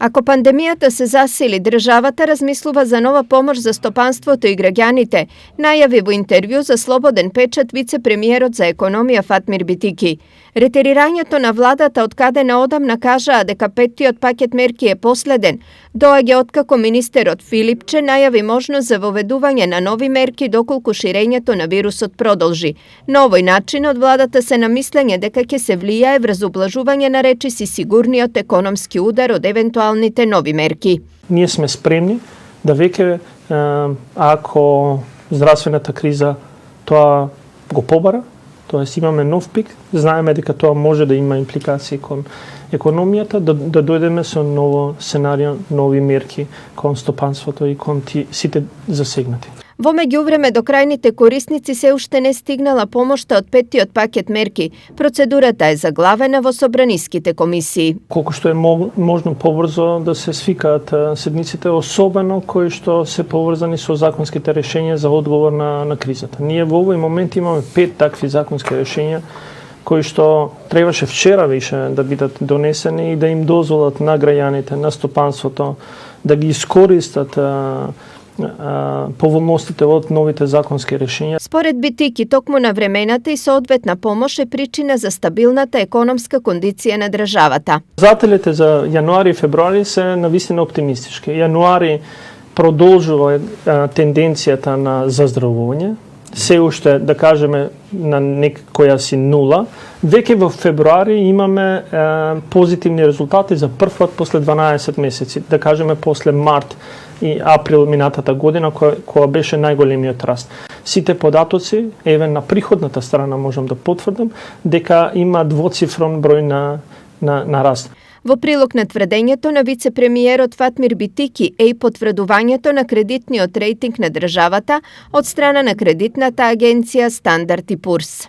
Ако пандемијата се засили, државата размислува за нова помош за стопанството и граѓаните, најави во интервју за Слободен печат вице-премиерот за економија Фатмир Битики. Ретирирањето на владата од каде наодамна кажаа дека петтиот пакет мерки е последен, доаѓа откако министерот Филипче најави можност за воведување на нови мерки доколку ширењето на вирусот продолжи. На овој начин од владата се намислење дека ќе се влијае врз ублажување на речиси сигурниот економски удар од евентуалните нови мерки. Ние сме спремни да веќе ако здравствената криза тоа го побара, тоест имаме нов пик, знаеме дека тоа може да има импликации кон економијата, да дојдеме со ново сценарио, нови мерки кон стопанството и кон сите засегнати. Во меѓувреме до крајните корисници се уште не стигнала помошта од петтиот пакет мерки. Процедурата е заглавена во собраниските комисии. Колку што е можно побрзо да се свикаат седниците, особено кои што се поврзани со законските решенија за одговор на кризата. Ние во овој момент имаме 5 такви законски решенија кои што требаше вчера више да бидат донесени и да им дозволат на граѓаните, на стопанството да ги искористат поволностите од новите законски решенија. Според Битики, токму на времената и соодветна помош е причина за стабилната економска кондиција на државата. Показателите за јануари и февруари се навистина оптимистички. Јануари продолжува тенденцијата на заздравување, се уште, да кажеме, на некоја си нула. Веќе во февруари имаме позитивни резултати за прв пат после 12 месеци, да кажеме после март и април минатата година, која беше најголемиот раст. Сите податоци, еве на приходната страна можам да потврдам, дека има двоцифрон број на раст. Во прилог на тврдењето на вице-премиерот Фатмир Битики е и потврдувањето на кредитниот рейтинг на државата од страна на кредитната агенција Стандард и Пурс.